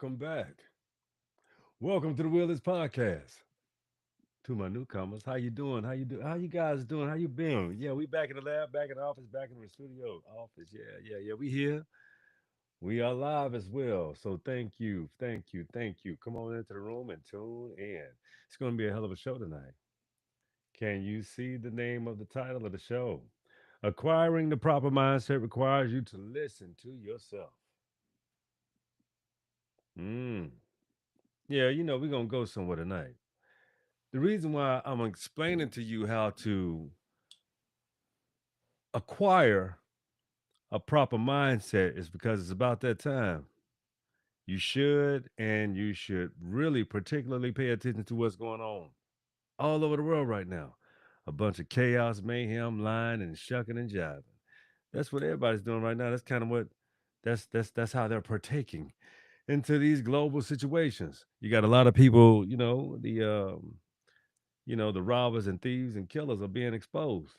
welcome back. Welcome to the Willis Podcast. To my newcomers, how you doing? How you guys doing? How you been? Yeah, we back in the lab, back in the office, back in the studio office. Yeah. We here. We are live as well. So thank you. Come on into the room and tune in. It's going to be a hell of a show tonight. Can you see the name of the title of the show? Acquiring the proper mindset requires you to listen to yourself. Mm. Yeah, we're going to go somewhere tonight. The reason why I'm explaining to you how to acquire a proper mindset is because it's about that time. You should really particularly pay attention to what's going on all over the world right now. A bunch of chaos, mayhem, lying and shucking and jiving. That's what everybody's doing right now. That's kind of what that's how they're partaking into these global situations. You got a lot of people, the robbers and thieves and killers are being exposed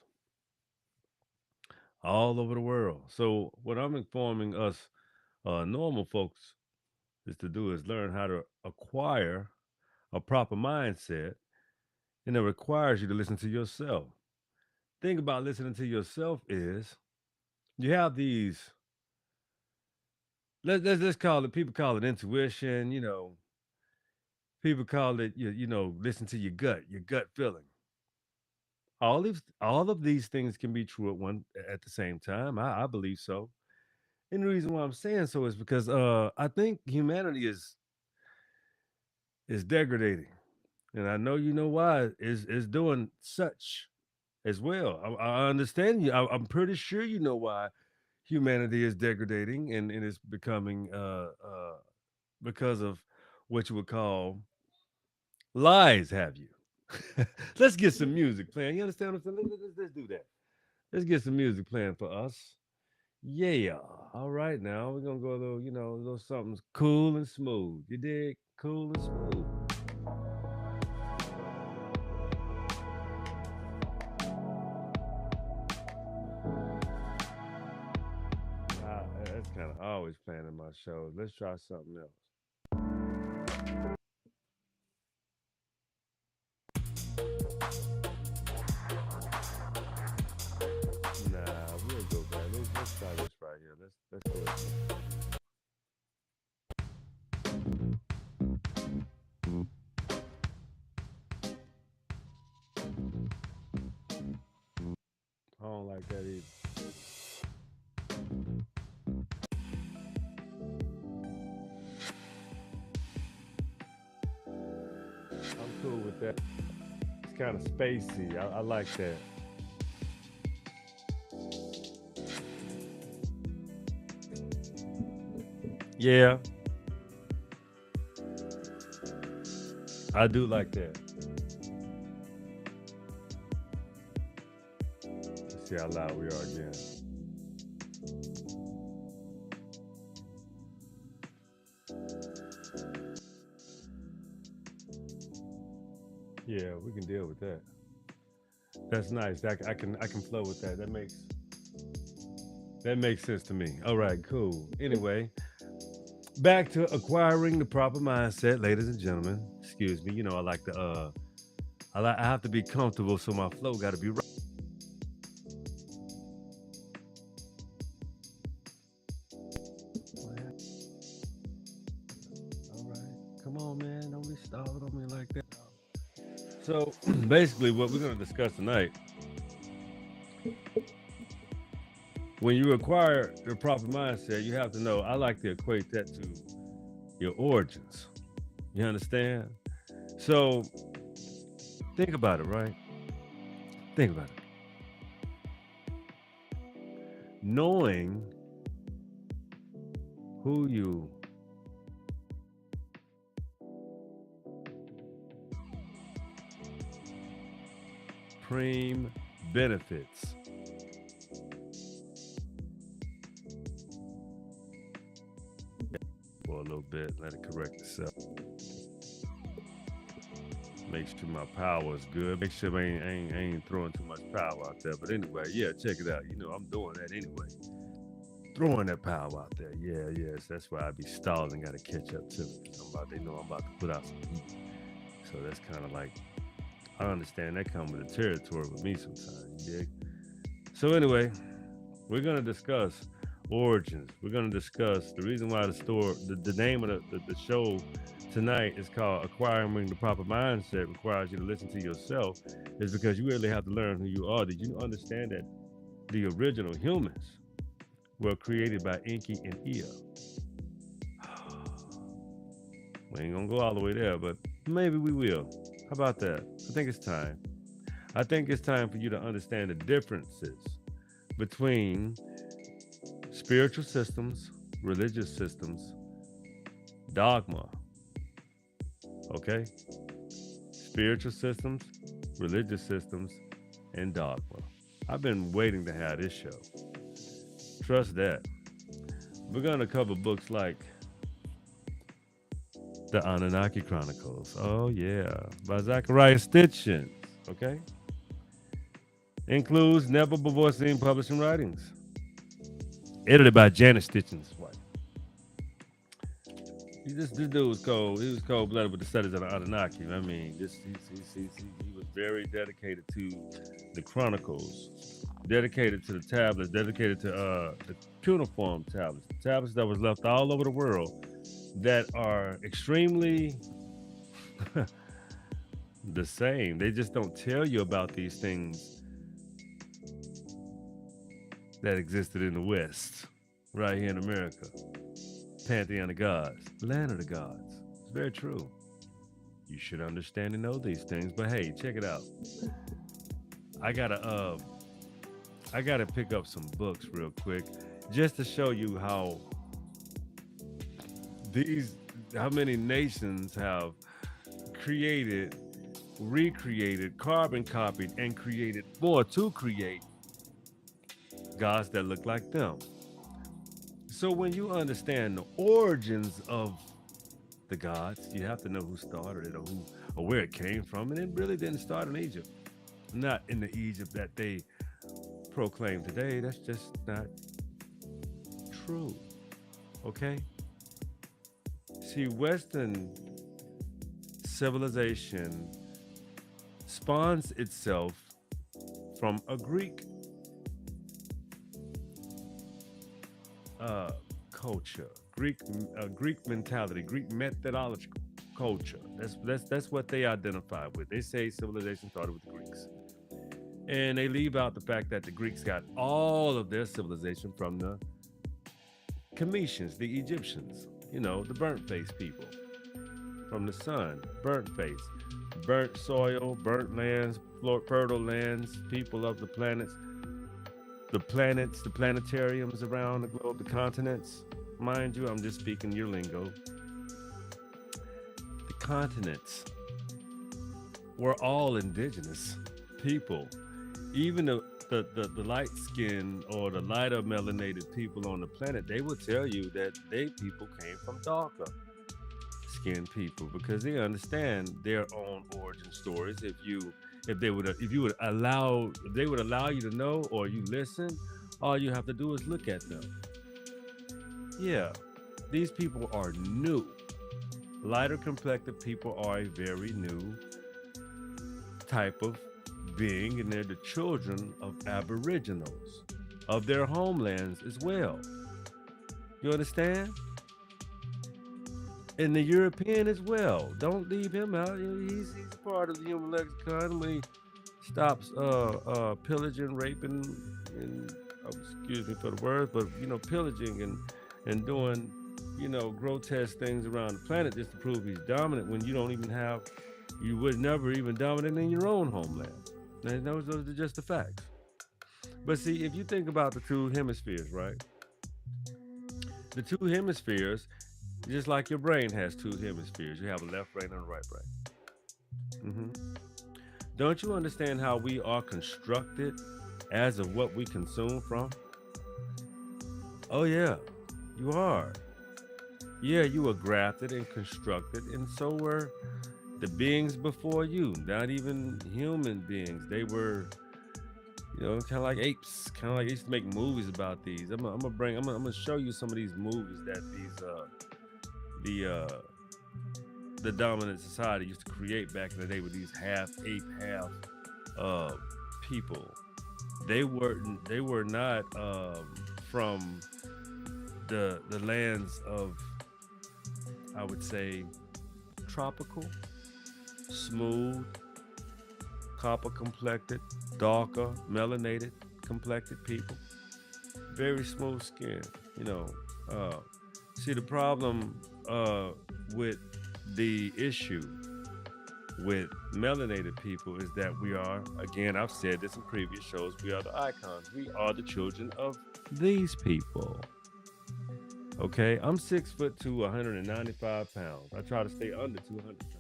all over the world. So what I'm informing us normal folks is to do is learn how to acquire a proper mindset, and it requires you to listen to yourself. Thing about listening to yourself is you have these. Let's call it. People call it intuition. People call it. Listen to your gut feeling. All of these things can be true at the same time. I believe so. And the reason why I'm saying so is because I think humanity is degrading, and I know you know why is doing such as well. I understand you. I'm pretty sure you know why humanity is degrading and it's becoming because of what you would call lies. Have you? Let's get some music playing. You understand what I'm saying? Let's do that. Let's get some music playing for us. Yeah. All right, now we're gonna go a little, a little something cool and smooth. You dig? Cool and smooth. That's kind of always playing in my shows. Let's try something else. Nah, we'll go back. Let's try this right here. Let's do it. I don't like that either. I'm cool with that. It's kind of spacey. I like that. Yeah, I do like that. Let's see how loud we are again. Yeah, we can deal with that. That's nice. I can flow with that. That makes sense to me. All right, cool. Anyway, back to acquiring the proper mindset, ladies and gentlemen. Excuse me. I like to I have to be comfortable, so my flow got to be right. All right, come on, man. Don't be stalling on me like that. So basically, what we're going to discuss tonight, when you acquire the proper mindset, you have to know. I like to equate that to your origins. You understand? So think about it, right? Think about it. Knowing who you supreme benefits. For a little bit, let it correct itself. Make sure my power is good. Make sure I ain't throwing too much power out there. But anyway, yeah, check it out. I'm doing that anyway. throwing that power out there. Yeah, yes, that's why I be stalling, got to catch up to it. 'Cause they know I'm about to put out some heat. So that's kind of like, I understand that come with the territory with me sometimes. You dig? So anyway, we're gonna discuss origins. We're gonna discuss the reason why the name of the show tonight is called Acquiring the Proper Mindset requires you to listen to yourself, is because you really have to learn who you are. Did you understand that the original humans were created by Enki and Ea? We ain't gonna go all the way there, but maybe we will. How about that? I think it's time. I think it's time for you to understand the differences between spiritual systems, religious systems, dogma. Okay? Spiritual systems, religious systems, and dogma. I've been waiting to have this show. Trust that. We're going to cover books like The Anunnaki Chronicles. Oh, yeah. By Zachariah Stitchens. Okay? Includes never before seen publishing writings. Edited by Janet Stitchens' wife. This dude was cold. He was cold blooded with the studies of the Anunnaki. I mean, he was very dedicated to the Chronicles, dedicated to the tablets, dedicated to the cuneiform tablets, the tablets that was left all over the world that are extremely the same. They just don't tell you about these things that existed in the West, right here in America. Pantheon of gods, land of the gods. It's very true. You should understand and know these things. But hey, check it out. I gotta pick up some books real quick, just to show you how many nations have created, recreated, carbon copied, and created more to create gods that look like them. So when you understand the origins of the gods, you have to know who started it, or where it came from. And it really didn't start in Egypt. Not in the Egypt that they proclaim today. That's just not true. Okay? See, Western civilization spawns itself from a Greek culture, Greek mentality, Greek methodological culture. That's what they identify with. They say civilization started with the Greeks, and they leave out the fact that the Greeks got all of their civilization from the Cometians, the Egyptians. You know, the burnt face people from the sun, burnt face, burnt soil, burnt lands, fertile lands, people of the planets, the planetariums around the globe, the continents. Mind you, I'm just speaking your lingo. The continents were all indigenous people. Even the light skinned or the lighter melanated people on the planet, they will tell you that they people came from darker skinned people, because they understand their own origin stories. If they would allow you to know, or you listen, all you have to do is look at them. Yeah, these people are new. Lighter complected people are a very new type of being, and they're the children of aboriginals, of their homelands as well. You understand? And the European as well. Don't leave him out. He's part of the human lexicon when he stops pillaging, raping, and excuse me for the word, but pillaging and doing grotesque things around the planet just to prove he's dominant, when you was never even dominant in your own homeland. And those are just the facts. But see, if you think about the two hemispheres, right? The two hemispheres, just like your brain has two hemispheres. You have a left brain and a right brain. Don't you understand how we are constructed as of what we consume from? Oh yeah, you are. Yeah, you were grafted and constructed, and so were the beings before you. Not even human beings. They were, Kind of like apes. Kind of like they used to make movies about these. I'm gonna show you some of these movies that the the dominant society used to create back in the day with these half ape, half uh, people. They were not from the lands of, I would say, tropical, smooth, copper complected, darker, melanated complected people. Very smooth skin. You know, uh, see the problem with the issue with melanated people is that we are, again, I've said this in previous shows, we are the icons. We are the children of these people. Okay, I'm 6'2", 195 pounds. I try to stay under 200 pounds.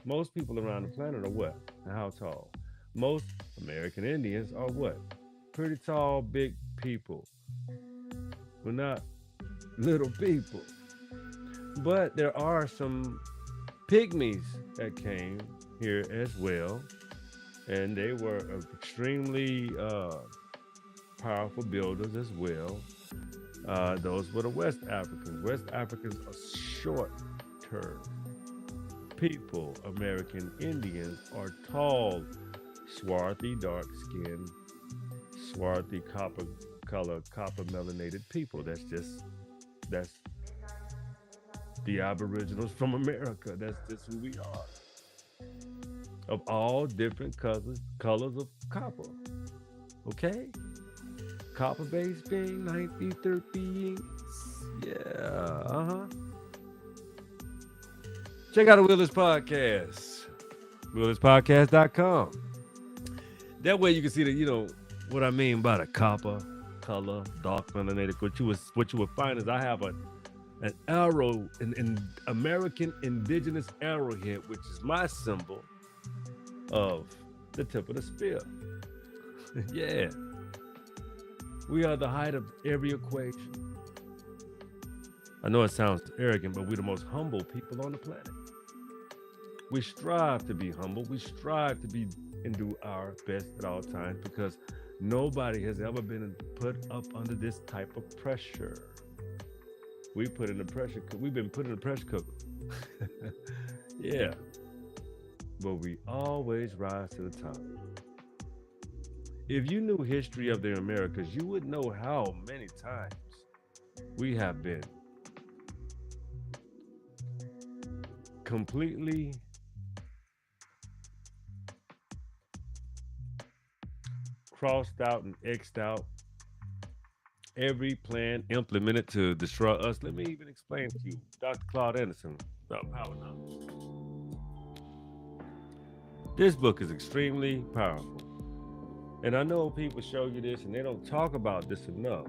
Most people around the planet are what? How tall? Most American Indians are what? Pretty tall, big people. We're not little people. But there are some pygmies that came here as well, and they were extremely powerful builders as well. Those were the West Africans. West Africans are shorter people. American Indians are tall, swarthy, dark skinned, swarthy, copper color, copper melanated people. That's the Aboriginals from America. That's just who we are. Of all different colors of copper. Okay? Copper base being 1930s. Yeah, Check out the Willis Podcast. WillisPodcast.com. That way you can see what I mean by the copper color, dark melanated. What you would find is I have an arrow, an American indigenous arrowhead, which is my symbol of the tip of the spear. Yeah. We are the height of every equation. I know it sounds arrogant, but we're the most humble people on the planet. We strive to be humble. We strive to be and do our best at all times because nobody has ever been put up under this type of pressure. We've been put in the pressure cooker. Yeah. But we always rise to the top. If you knew history of the Americas, you would know how many times we have been completely crossed out and X'd out. Every plan implemented to destroy us. Let me even explain to you, Dr. Claude Anderson, about power knowledge. This book is extremely powerful. And I know people show you this and they don't talk about this enough.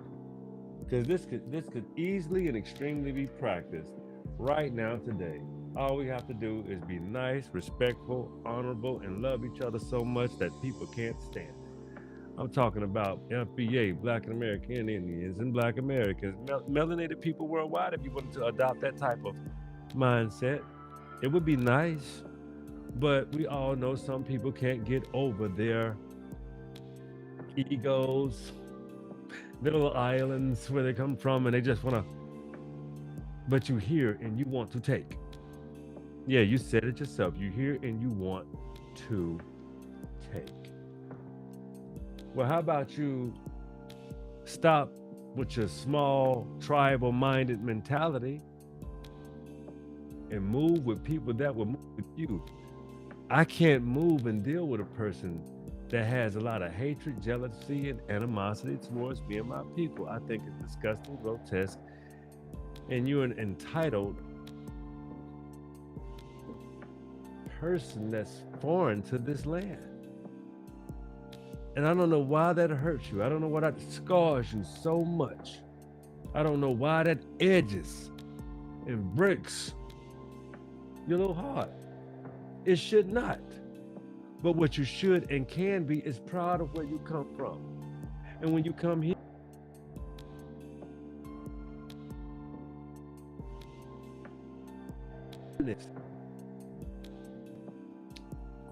Because this could easily and extremely be practiced right now today. All we have to do is be nice, respectful, honorable, and love each other so much that people can't stand it. I'm talking about FBA, Black and American Indians, and Black Americans, melanated people worldwide. If you wanted to adopt that type of mindset, it would be nice. But we all know some people can't get over their egos, little islands where they come from, and they just want to. But you hear and you want to take. Yeah, you said it yourself. You hear and you want to take. Well, how about you stop with your small tribal-minded mentality and move with people that will move with you? I can't move and deal with a person that has a lot of hatred, jealousy, and animosity towards me and my people. I think it's disgusting, grotesque, and you're an entitled person that's foreign to this land. And I don't know why that hurts you. I don't know why that scars you so much. I don't know why that edges and breaks your little heart. It should not. But what you should and can be is proud of where you come from. And when you come here,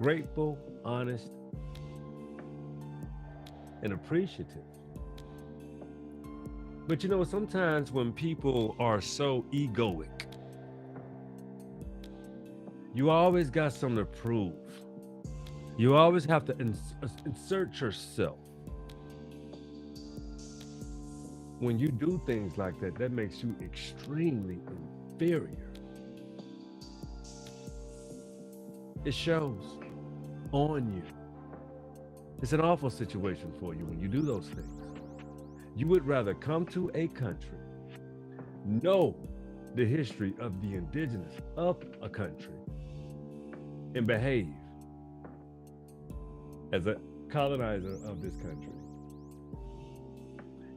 grateful, honest, and appreciative. But you know, sometimes when people are so egoic, you always got something to prove. You always have to insert yourself. When you do things like that, that makes you extremely inferior. It shows on you. It's an awful situation for you when you do those things. You would rather come to a country, know the history of the indigenous of a country, and behave as a colonizer of this country.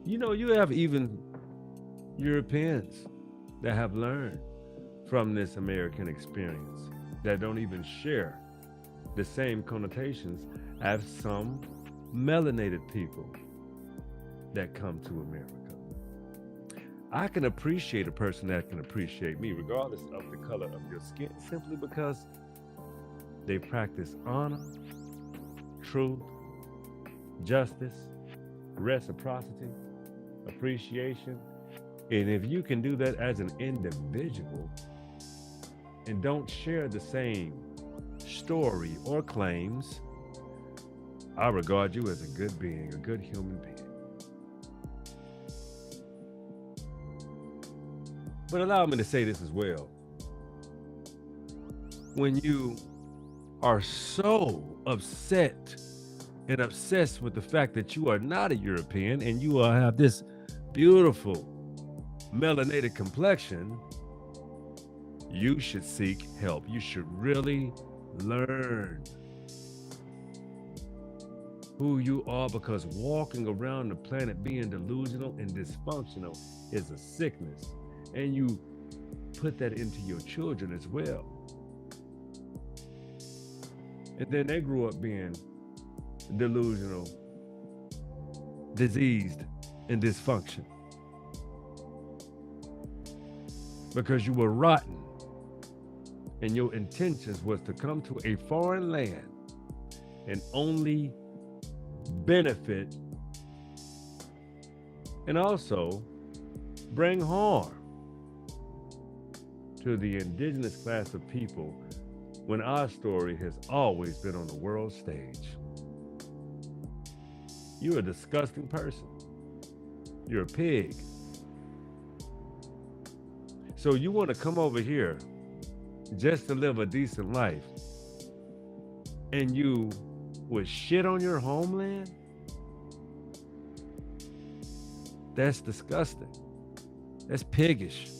You know, you have even Europeans that have learned from this American experience that don't even share the same connotations as some melanated people that come to America. I can appreciate a person that can appreciate me, regardless of the color of your skin, simply because they practice honor, truth, justice, reciprocity, appreciation. And if you can do that as an individual and don't share the same story or claims, I regard you as a good being, a good human being. But allow me to say this as well. When you are so upset and obsessed with the fact that you are not a European and you have this beautiful melanated complexion, you should seek help. You should really learn who you are, because walking around the planet being delusional and dysfunctional is a sickness. And you put that into your children as well. And then they grew up being delusional, diseased, and dysfunction. Because you were rotten and your intentions was to come to a foreign land and only benefit and also bring harm to the indigenous class of people, when our story has always been on the world stage. You're a disgusting person. You're a pig. So you want to come over here just to live a decent life, and you would shit on your homeland? That's disgusting. That's piggish.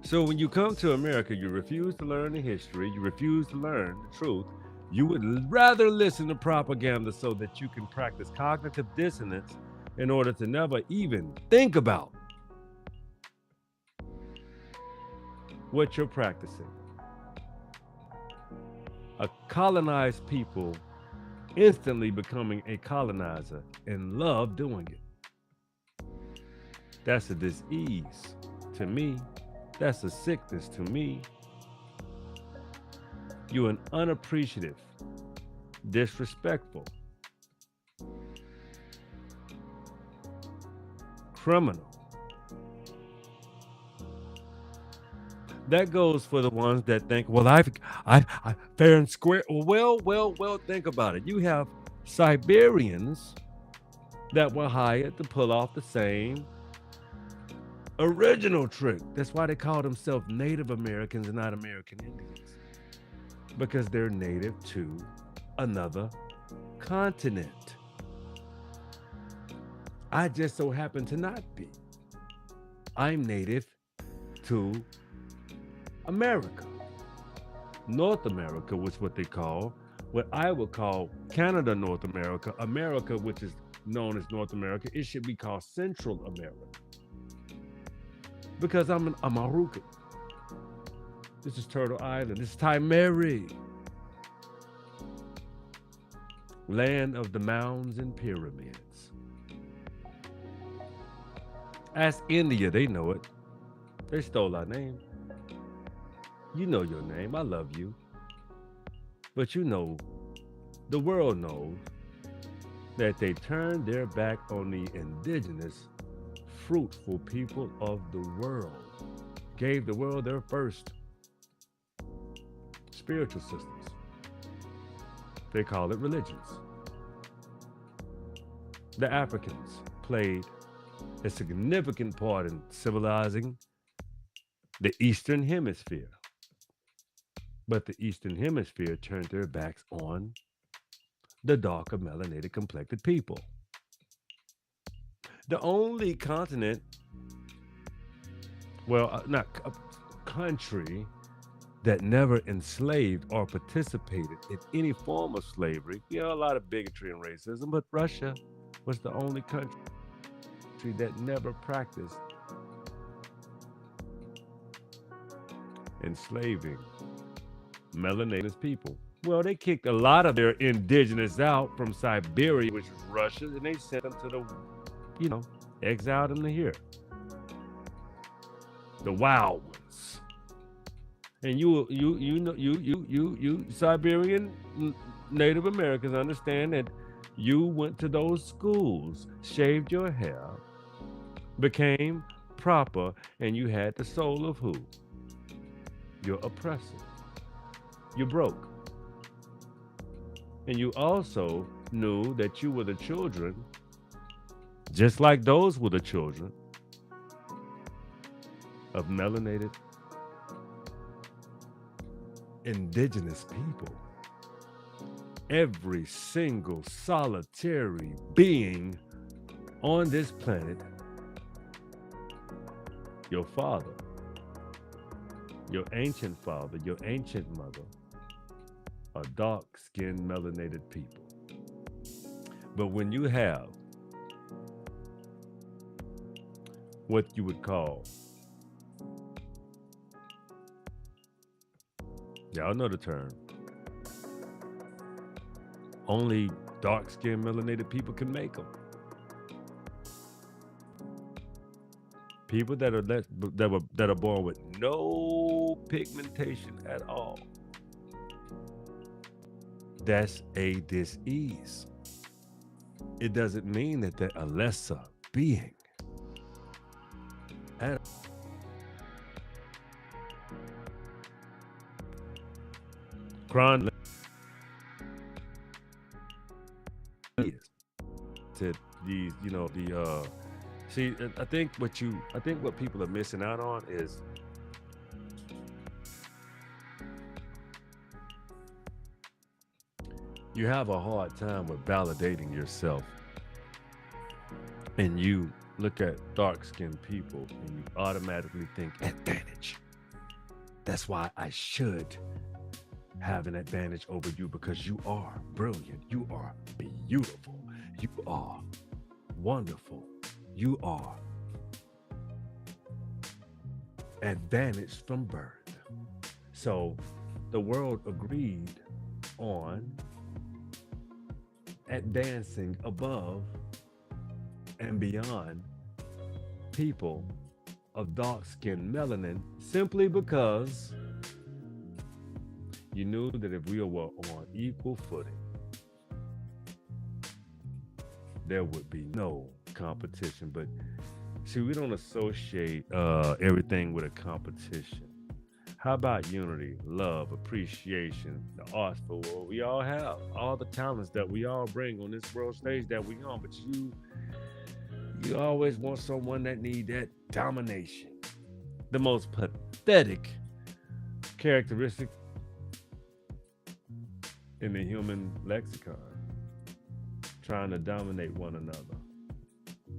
So when you come to America, you refuse to learn the history, you refuse to learn the truth. You would rather listen to propaganda so that you can practice cognitive dissonance in order to never even think about what you're practicing. A colonized people instantly becoming a colonizer and love doing it. That's a disease to me. That's a sickness to me. You're an unappreciative, disrespectful, criminal. That goes for the ones that think, well, I fair and square. Well, think about it. You have Siberians that were hired to pull off the same original trick. That's why they call themselves Native Americans and not American Indians, because they're native to another continent. I just so happen to not be. I'm native to America. North America was what they call, what I would call Canada, North America. America, which is known as North America, it should be called Central America. Because I'm an Amarucan. This is Turtle Island. This is Timeri. Land of the mounds and pyramids. Ask India, they know it. They stole our name. You know your name. I love you. But you know, the world knows that they turned their back on the indigenous, fruitful people of the world, gave the world their first spiritual systems. They call it religions. The Africans played a significant part in civilizing the Eastern Hemisphere. But the Eastern Hemisphere turned their backs on the darker melanated complected people. The only continent, not country, that never enslaved or participated in any form of slavery. A lot of bigotry and racism, but Russia was the only country that never practiced enslaving melanated people. Well, they kicked a lot of their indigenous out from Siberia, which was Russia, and they sent them to the, exiled them to here. The wild ones. And you Siberian Native Americans understand that you went to those schools, shaved your hair, became proper, and you had the soul of who? Your oppressor. You broke. And you also knew that you were the children, just like those were the children, of melanated indigenous people. Every single solitary being on this planet, your father, your ancient father, your ancient mother, are dark-skinned melanated people. But when you have what you would call, y'all know the term, only dark-skinned melanated people can make them. People that are born with no pigmentation at all. That's a dis-ease. It doesn't mean that they're a lesser being. Cron to these, see, I think what people are missing out on is you have a hard time with validating yourself. And you look at dark-skinned people and you automatically think advantage. That's why I should have an advantage over you, because you are brilliant. You are beautiful. You are wonderful. You are advantaged from birth. So the world agreed on advancing above and beyond people of dark-skinned melanin, simply because you knew that if we were on equal footing, there would be no competition. But see, we don't associate everything with a competition. How about unity, love, appreciation, the arts for what we all have, all the talents that we all bring on this world stage that we on? But you always want someone that need that domination. The most pathetic characteristic in the human lexicon, trying to dominate one another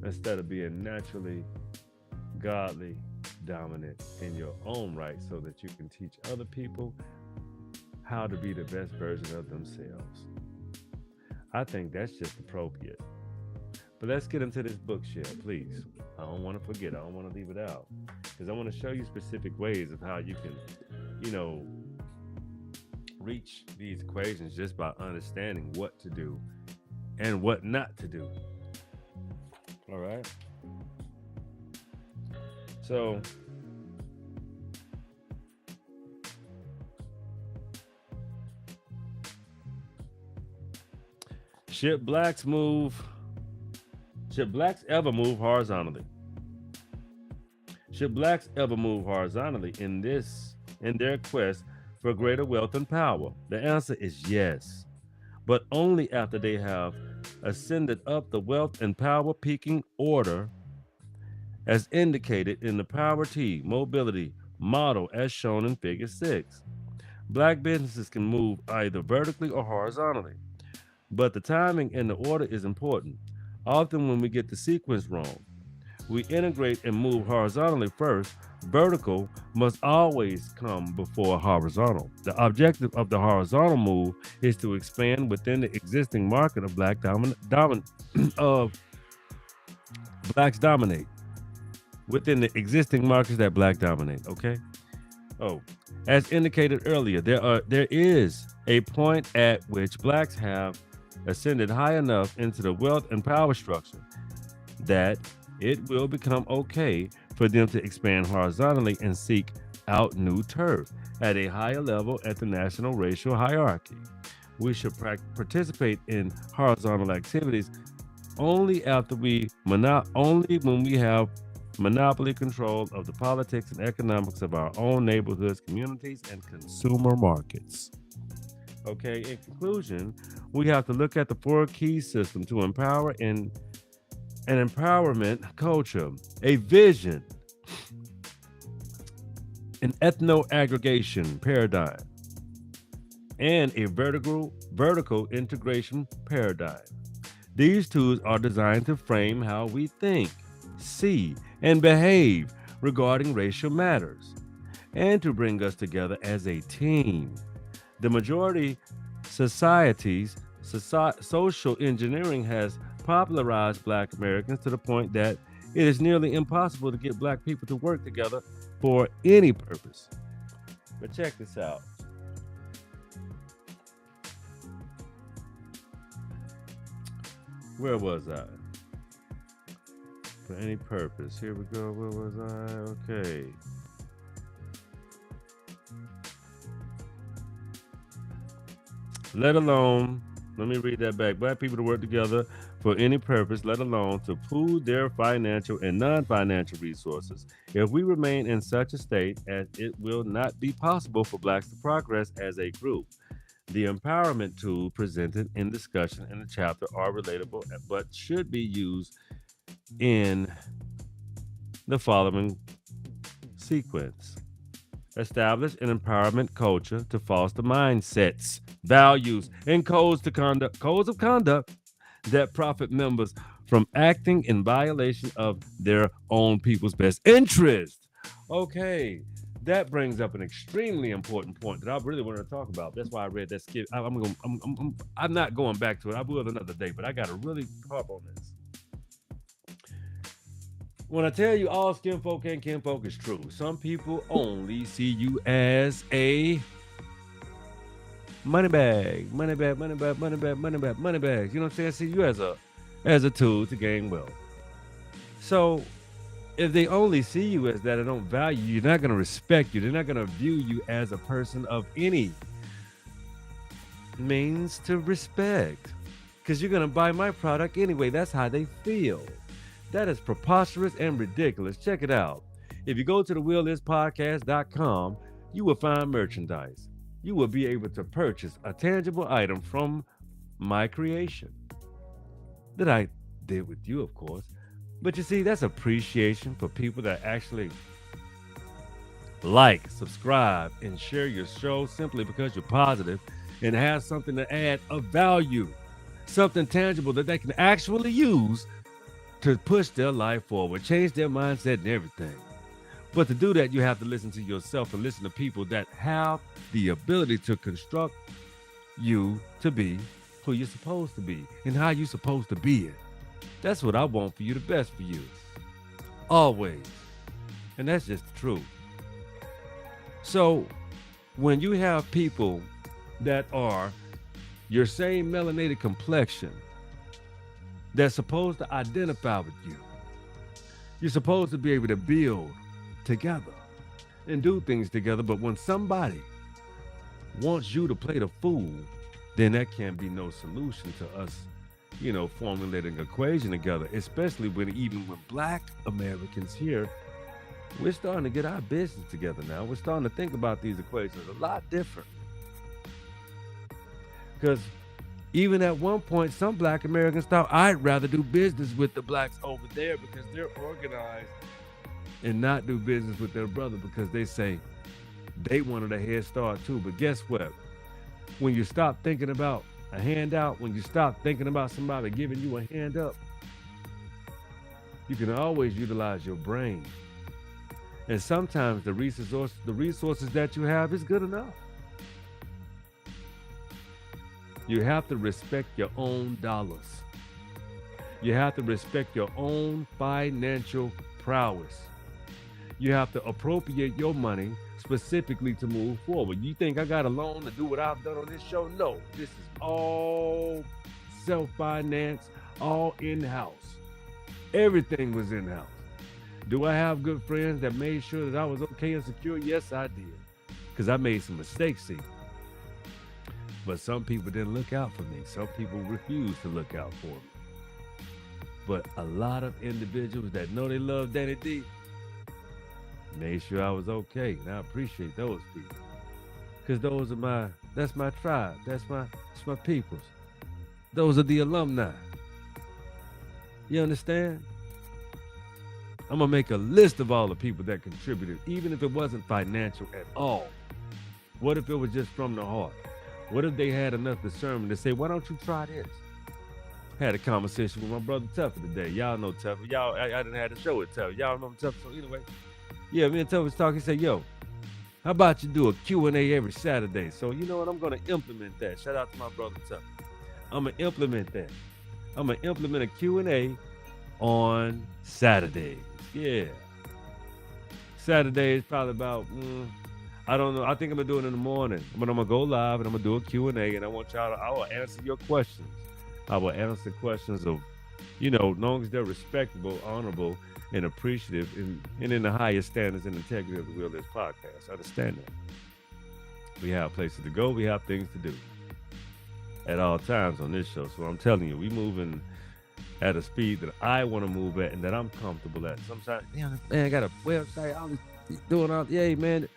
instead of being naturally godly dominant in your own right, so that you can teach other people how to be the best version of themselves. I think that's just appropriate. But let's get into this book share, please. I don't want to forget. I don't want to leave it out, because I want to show you specific ways of how you can, reach these equations just by understanding what to do and what not to do. All right. So Should blacks move? Should blacks ever move horizontally? Should blacks ever move horizontally in their quest for greater wealth and power? The answer is yes, but only after they have ascended up the wealth and power peaking order as indicated in the poverty mobility model as shown in figure 6. Black businesses can move either vertically or horizontally, but the timing and the order is important. Often when we get the sequence wrong, we integrate and move horizontally first. Vertical must always come before horizontal. The objective of the horizontal move is to expand within the existing market of of blacks dominate within the existing markets that black dominate. Okay. Oh, as indicated earlier, there is a point at which blacks have ascended high enough into the wealth and power structure that it will become okay for them to expand horizontally and seek out new turf at a higher level at the national racial hierarchy. We should participate in horizontal activities only only when we have monopoly control of the politics and economics of our own neighborhoods, communities, and consumer markets. Okay, in conclusion, we have to look at the four key system to empower in an empowerment culture, a vision, an ethno-aggregation paradigm, and a vertical integration paradigm. These tools are designed to frame how we think, see, and behave regarding racial matters, and to bring us together as a team. The majority societies, social engineering has popularized Black Americans to the point that it is nearly impossible to get Black people to work together for any purpose. But check this out. Where was I? For any purpose. Here we go. Where was I? Okay. Let alone, let me read that back. Black people to work together for any purpose, let alone to pool their financial and non-financial resources. If we remain in such a state, as it will not be possible for blacks to progress as a group. The empowerment tool presented in discussion in the chapter are relatable, but should be used in the following sequence. Establish an empowerment culture to foster mindsets, values, and codes of conduct that profit members from acting in violation of their own people's best interest. Okay, that brings up an extremely important point that I really wanted to talk about. That's why I read that skip. I'm not going back to it. I will another day, but I got to really harp on this. When I tell you all skin folk and kinfolk is true, some people only see you as a money bag. You know what I'm saying? See you as a tool to gain wealth. So if they only see you as that and don't value you, they're not going to respect you. They're not going to view you as a person of any means to respect, because you're going to buy my product anyway. That's how they feel. That is preposterous and ridiculous. Check it out. If you go to the willispodcast.com, you will find merchandise. You will be able to purchase a tangible item from my creation that I did with you, of course. But you see, that's appreciation for people that actually like, subscribe, and share your show simply because you're positive and have something to add of value, something tangible that they can actually use to push their life forward, change their mindset and everything. But to do that, you have to listen to yourself and listen to people that have the ability to construct you to be who you're supposed to be and how you're supposed to be it. That's what I want for you, the best for you. Always. And that's just the truth. So when you have people that are your same melanated complexion, they're supposed to identify with you. You're supposed to be able to build together and do things together. But when somebody wants you to play the fool, then that can't be no solution to us formulating an equation together, especially even when Black Americans here, we're starting to get our business together now. We're starting to think about these equations a lot different. Because even at one point, some Black Americans thought I'd rather do business with the Blacks over there because they're organized and not do business with their brother because they say they wanted a head start too. But guess what? When you stop thinking about a handout, when you stop thinking about somebody giving you a hand up, you can always utilize your brain. And sometimes the resources that you have is good enough. You have to respect your own dollars. You have to respect your own financial prowess. You have to appropriate your money specifically to move forward. You think I got a loan to do what I've done on this show? No, this is all self-financed, all in-house. Everything was in-house. Do I have good friends that made sure that I was okay and secure? Yes, I did. Because I made some mistakes, see. But some people didn't look out for me. Some people refused to look out for me. But a lot of individuals that know they love Danny D made sure I was okay. And I appreciate those people. Because that's my tribe. That's my peoples. Those are the alumni. You understand? I'm going to make a list of all the people that contributed, even if it wasn't financial at all. What if it was just from the heart? What if they had enough discernment to say, why don't you try this? Had a conversation with my brother Tuffer today. Y'all know Tuffer. I didn't have the show with Tuffer. Y'all remember Tuffer? So anyway, yeah, me and Tuffer was talking. He said, yo, how about you do a Q&A every Saturday? So you know what? I'm going to implement that. Shout out to my brother Tuffer. I'm going to implement that. I'm going to implement a Q&A on Saturdays. Yeah. Saturday is probably about, I don't know. I think I'm going to do it in the morning. But I'm going to go live and I'm going to do a Q&A. And I want y'all I will answer your questions. I will answer questions of, as long as they're respectable, honorable, and appreciative, and in the highest standards and integrity of the Youself podcast. Understand that. We have places to go. We have things to do at all times on this show. So I'm telling you, we moving at a speed that I want to move at and that I'm comfortable at. Sometimes, man, I got a website. I'm doing all, yeah, man.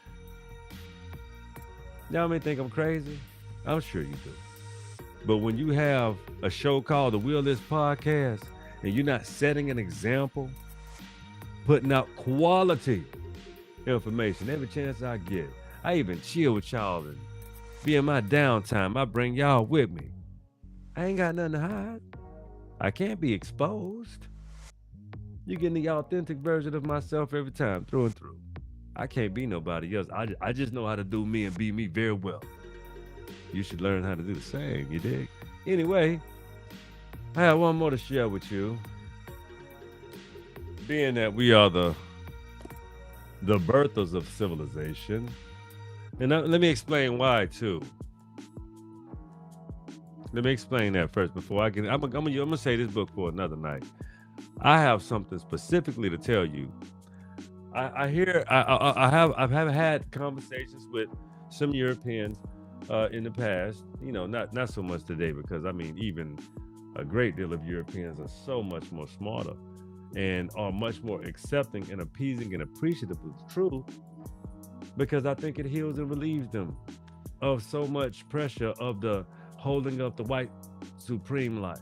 Y'all may think I'm crazy. I'm sure you do. But when you have a show called the Youself podcast and you're not setting an example, putting out quality information every chance I get, I even chill with y'all and be in my downtime. I bring y'all with me. I ain't got nothing to hide. I can't be exposed. You're getting the authentic version of myself every time, through and through. I can't be nobody else. I just know how to do me and be me very well. You should learn how to do the same, you dig? Anyway, I have one more to share with you. Being that we are the birthers of civilization, and let me explain why too. Let me explain that first before I can. I'm gonna say this book for another night. I have something specifically to tell you. I've had conversations with some Europeans in the past. Not so much today because even a great deal of Europeans are so much more smarter and are much more accepting and appeasing and appreciative of the truth, because I think it heals and relieves them of so much pressure of the holding up the white supreme lie.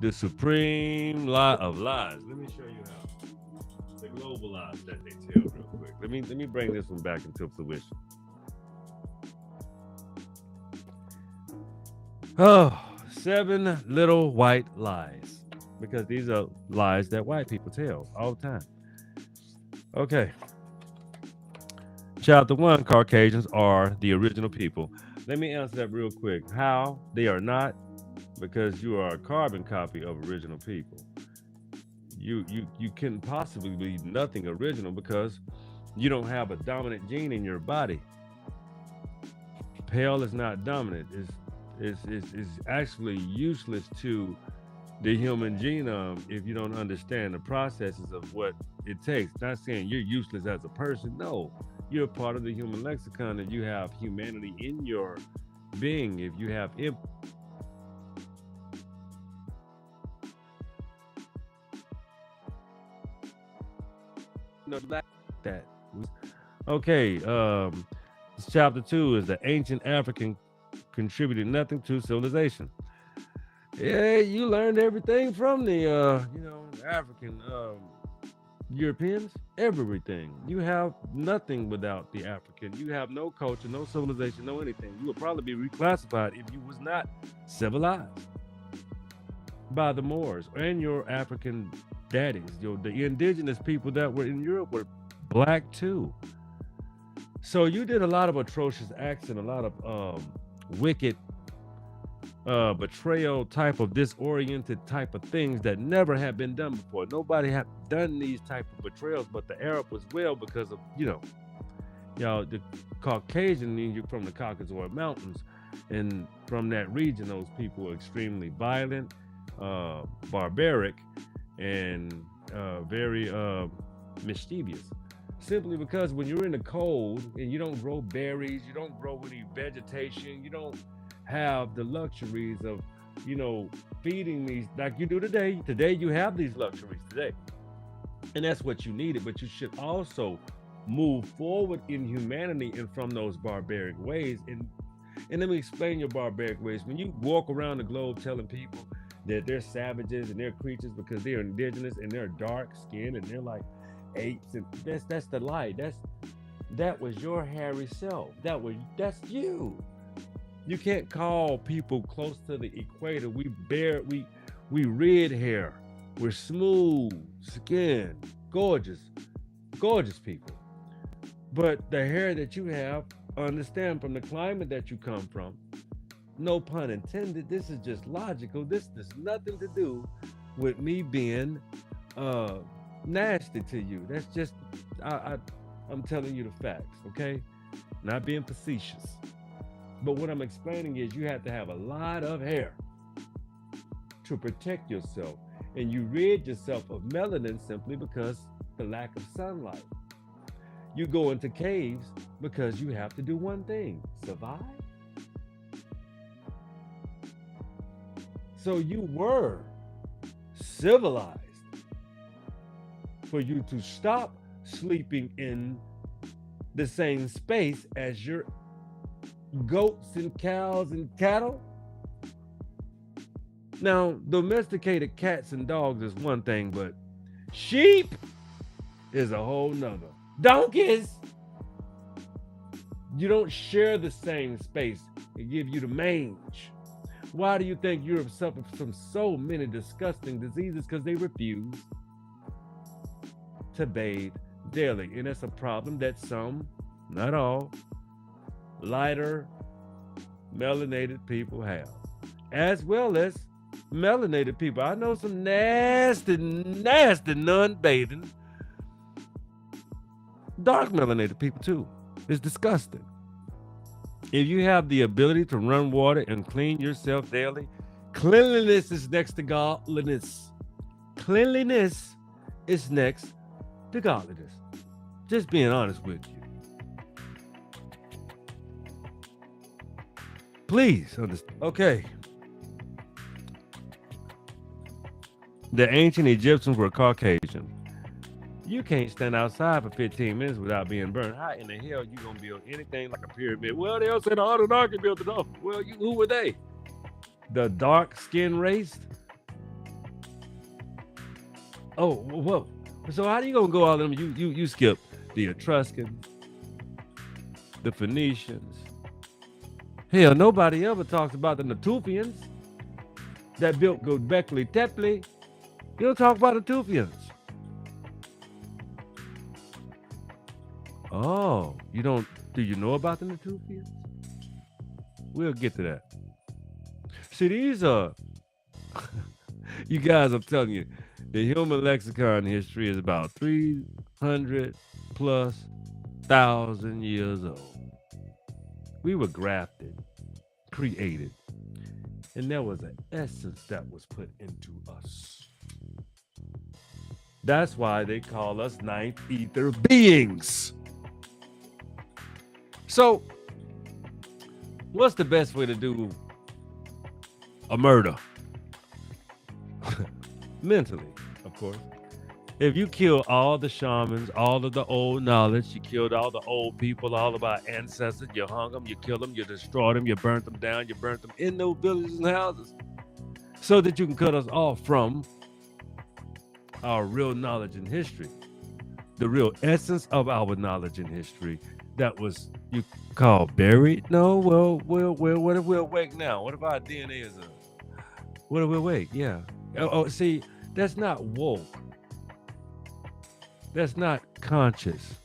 The supreme lie of lies. Let me show you how. The global lies that they tell real quick. Let me bring this one back into fruition. Oh, 7 little white lies. Because these are lies that white people tell all the time. Okay. Chapter 1, Caucasians are the original people. Let me answer that real quick. How? They are not, because you are a carbon copy of original people. You couldn't possibly be nothing original because you don't have a dominant gene in your body. Pale is not dominant. It's actually useless to the human genome if you don't understand the processes of what it takes. Not saying you're useless as a person. No, you're part of the human lexicon and you have humanity in your being. If you have that. Okay, chapter 2 is the ancient African contributed nothing to civilization. Yeah, you learned everything from the African Europeans. Everything. You have nothing without the African. You have no culture, no civilization, no anything. You would probably be reclassified if you was not civilized by the Moors and your African daddies. The indigenous people that were in Europe were black too. So you did a lot of atrocious acts and a lot of wicked betrayal type of disoriented type of things that never had been done before. Nobody had done these type of betrayals but the Arab was well because of the Caucasian, you're from the Caucasus Mountains, and from that region those people were extremely violent, barbaric, and very mischievous. Simply because when you're in the cold and you don't grow berries, you don't grow any vegetation, you don't have the luxuries of, feeding these like you do today. Today you have these luxuries today. And that's what you needed. But you should also move forward in humanity and from those barbaric ways. And let me explain your barbaric ways. When you walk around the globe telling people that they're savages and they're creatures because they're indigenous and they're dark skinned and they're like apes, and that's the lie. That was your hairy self. That's you. You can't call people close to the equator. We red hair. We're smooth skin, gorgeous people. But the hair that you have, understand from the climate that you come from, no pun intended, this is just logical. This has nothing to do with me being nasty to you. That's just I'm telling you the facts, okay? Not being facetious. But what I'm explaining is you have to have a lot of hair to protect yourself. And you rid yourself of melanin simply because the lack of sunlight. You go into caves because you have to do one thing: survive. So you were civilized for you to stop sleeping in the same space as your goats and cows and cattle. Now, domesticated cats and dogs is one thing, but sheep is a whole nother. Donkeys, you don't share the same space. It give you the mange. Why do you think Europe suffered from so many disgusting diseases? Because they refuse to bathe daily. And that's a problem that some, not all, lighter melanated people have, as well as melanated people. I know some nasty non-bathing dark melanated people too. It's disgusting. If you have the ability to run water and clean yourself daily, cleanliness is next to godliness. Cleanliness is next to godliness. Just being honest with you. Please understand. Okay. The ancient Egyptians were Caucasian. You can't stand outside for 15 minutes without being burned. How in the hell you gonna build anything like a pyramid? Well, they all said the Anunnaki built it off. Well, who were they? The dark skin race? Oh, whoa. So how do you gonna go all of them? You skip the Etruscans, the Phoenicians. Hell, nobody ever talks about the Natufians that built Göbekli Tepe. You don't talk about the Natufians. Oh, you don't? Do you know about the Natufians? We'll get to that. See, these are, you guys, I'm telling you, the human lexicon history is about 300 plus thousand years old. We were grafted, created, and there was an essence that was put into us. That's why they call us ninth ether beings. So, what's the best way to do a murder? Mentally, of course. If you kill all the shamans, all of the old knowledge, you killed all the old people, all of our ancestors, you hung them, you killed them, you destroyed them, you burnt them down, you burnt them in those villages and houses so that you can cut us off from our real knowledge and history, the real essence of our knowledge and history that was you call buried. No, what if we're awake now? What if our DNA is what if we're awake? Yeah. See, that's not woke. That's not conscious.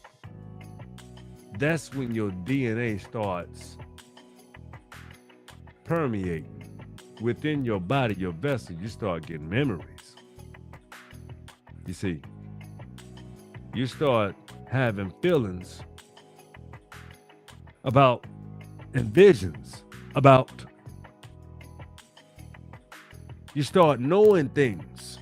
That's when your DNA starts permeating within your body, your vessel. You start getting memories. You see, you start having feelings about and visions about. You start knowing things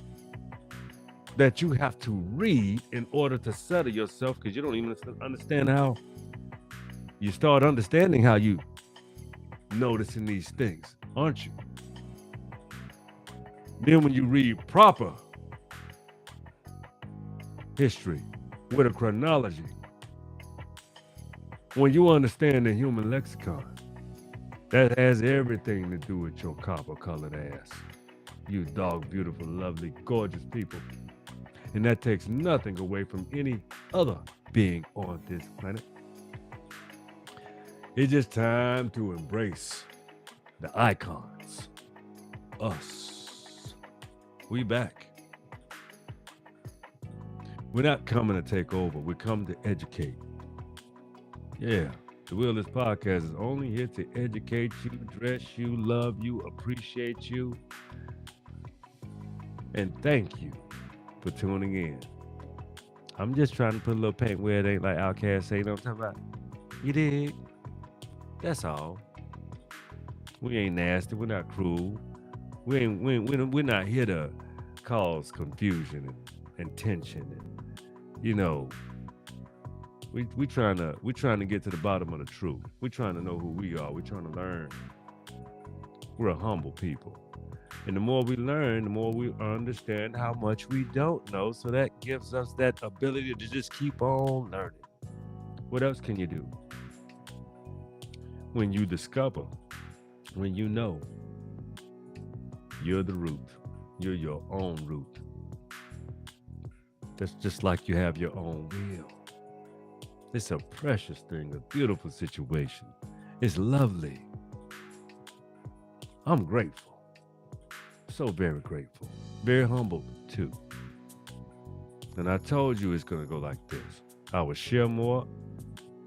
that you have to read in order to settle yourself because you don't even understand how. You start understanding how you noticing these things, aren't you? Then when you read proper history with a chronology, when you understand the human lexicon, that has everything to do with your copper-colored ass. You dog, beautiful, lovely, gorgeous people. And that takes nothing away from any other being on this planet. It's just time to embrace the icons. Us. We back. We're not coming to take over. We're coming to educate. Yeah. The Wheelers Podcast is only here to educate you, dress you, love you, appreciate you, and thank you for tuning in. I'm just trying to put a little paint where it ain't like Outkast say, you know what I'm talking about? You dig? That's all. We ain't nasty. We're not cruel. We're not here to cause confusion and tension. And, you know, we trying to get to the bottom of the truth. We're trying to know who we are. We're trying to learn. We're a humble people. And the more we learn, the more we understand how much we don't know. So that gives us that ability to just keep on learning. What else can you do? When you discover, when you know, you're the root. You're your own root. That's just like you have your own will. It's a precious thing, a beautiful situation. It's lovely. I'm grateful. So very grateful. Very humbled, too. And I told you it's going to go like this. I will share more.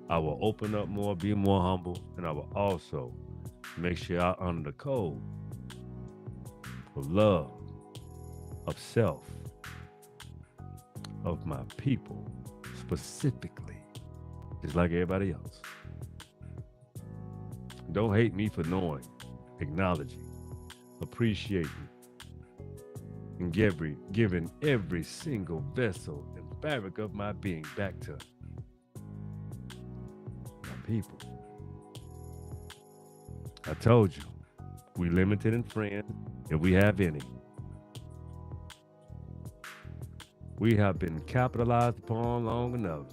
I will open up more, be more humble. And I will also make sure I honor the code of love, of self, of my people, specifically, just like everybody else. Don't hate me for knowing, acknowledging, appreciating, and giving every single vessel and fabric of my being back to my people. I told you, we limited in friends, if we have any. We have been capitalized upon long enough.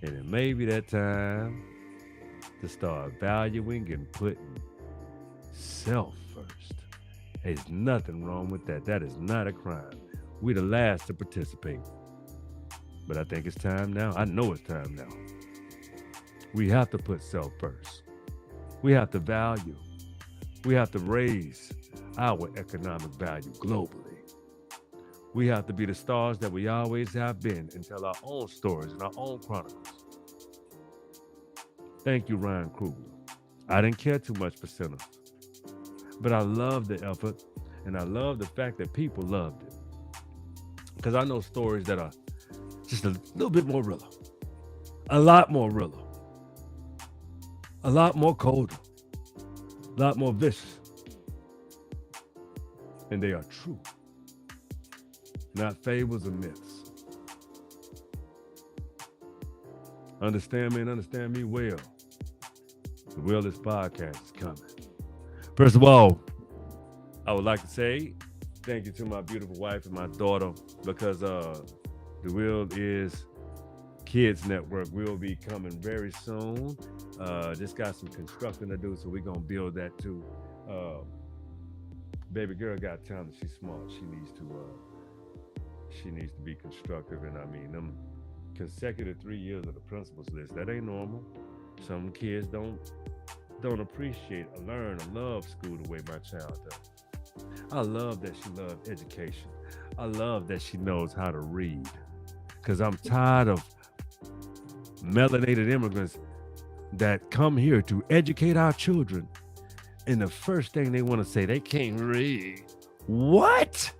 And it may be that time to start valuing and putting self first. There's nothing wrong with that. That is not a crime. We're the last to participate. But I think it's time now. I know it's time now. We have to put self first. We have to value. We have to raise our economic value globally. We have to be the stars that we always have been and tell our own stories and our own chronicles. Thank you, Ryan Kruger. I didn't care too much for Sinners, but I love the effort and I love the fact that people loved it. Because I know stories that are just a little bit more realer, a lot more realer, a lot more colder, a lot more vicious. And they are true, not fables or myths. Understand me and understand me well. The Wellness Podcast is coming. First of all, I would like to say thank you to my beautiful wife and my daughter because the Will is Kids Network will be coming very soon. Just got some constructing to do, so we're gonna build that too. Uh, Baby girl got talent. She's smart. She needs to be constructive, and I mean them consecutive 3 years of the principals list. That ain't normal. Some kids don't appreciate or learn or love school the way my child does. I love that she loves education. I love that she knows how to read. Cause I'm tired of melanated immigrants that come here to educate our children. And the first thing they want to say, they can't read. What?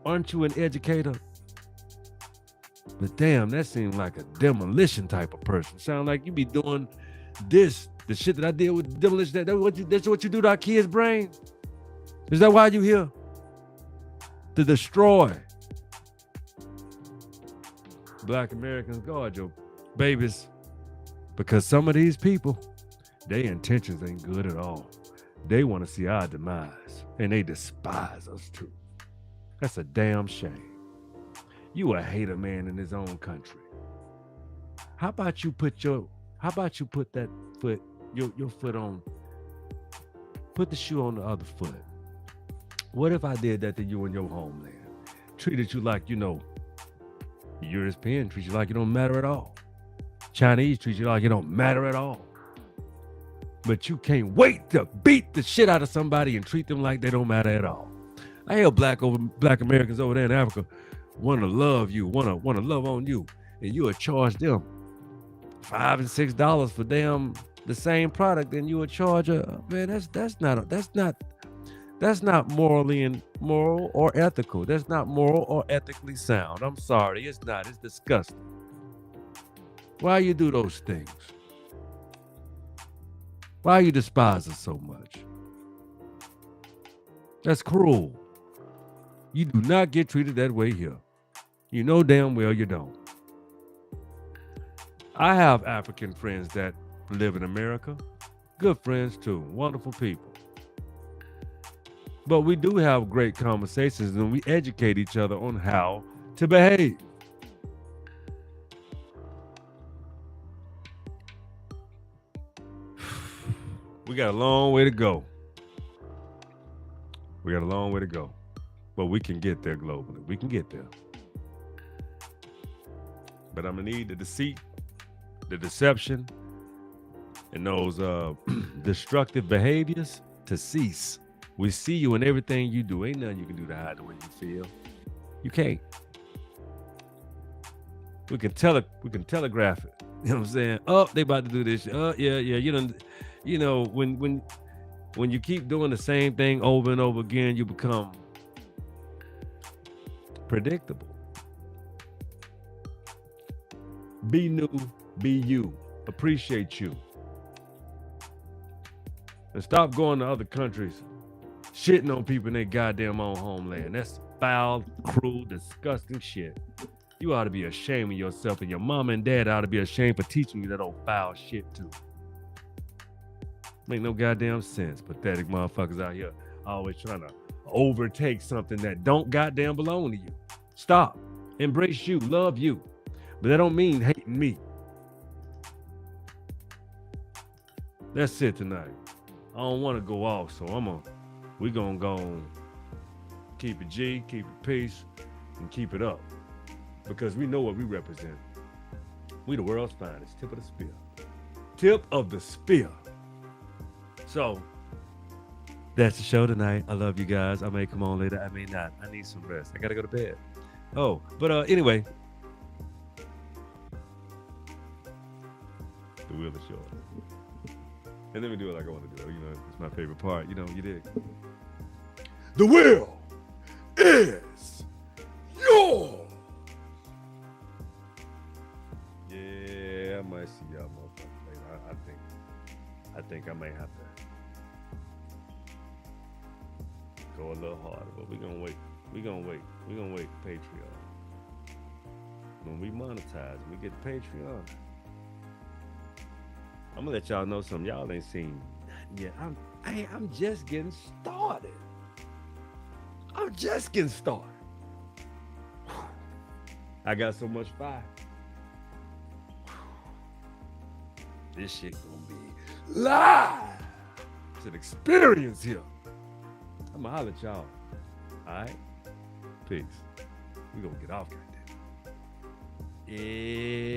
Aren't you an educator? But damn, that seems like a demolition type of person. Sound like you be doing this, the shit that I did with demolition. That's what you do to our kids' brain? Is that why you here? To destroy. Black Americans, guard your babies. Because some of these people, their intentions ain't good at all. They want to see our demise. And they despise us too. That's a damn shame. You a hater man in his own country. How about you put that foot, your foot on, put the shoe on the other foot? What if I did that to you in your homeland? Treated you like, European treat you like you don't matter at all. Chinese treat you like you don't matter at all. But you can't wait to beat the shit out of somebody and treat them like they don't matter at all. I hear black Americans over there in Africa want to love you, want to love on you, and you would charge them $5 and $6 for the same product, and you would charge man. That's not moral or ethical. That's not moral or ethically sound. I'm sorry, it's not. It's disgusting. Why you do those things? Why you despise us so much? That's cruel. You do not get treated that way here. You know damn well you don't. I have African friends that live in America. Good friends too. Wonderful people. But we do have great conversations and we educate each other on how to behave. We got a long way to go. But we can get there globally. We can get there. But I'm going to need the deceit, the deception, and those destructive behaviors to cease. We see you in everything you do. Ain't nothing you can do to hide the way you feel. You can't. We can telegraph it. You know what I'm saying? Oh, they about to do this. Oh, yeah. When you keep doing the same thing over and over again, you become predictable. Be new, be you. Appreciate you. And stop going to other countries shitting on people in their goddamn own homeland. That's foul, cruel, disgusting shit. You ought to be ashamed of yourself, and your mom and dad ought to be ashamed for teaching you that old foul shit too. Make no goddamn sense. Pathetic motherfuckers out here always trying to overtake something that don't goddamn belong to you. Stop. Embrace you. Love you. But that don't mean hating me. That's it tonight. I don't want to go off, so we gonna go and keep it G, keep it peace, and keep it up. Because we know what we represent. We the world's finest. Tip of the spear. Tip of the spear. So, that's the show tonight. I love you guys. I may come on later. I may not. I need some rest. I gotta go to bed. Oh, but anyway. The wheel is yours. And let me do it like I want to do it. It's my favorite part. You dig. The wheel is yours. Yeah, I might see y'all motherfuckers later. I think I may have to go a little harder, but we're gonna wait. We're gonna wait Patreon. When we monetize, we get Patreon. I'm gonna let y'all know something y'all ain't seen nothing yet. I'm just getting started. I'm just getting started. I got so much fire. This shit gonna be live. It's an experience here. I'ma holler at y'all. Alright? Peace. We gonna get off right there. Yeah.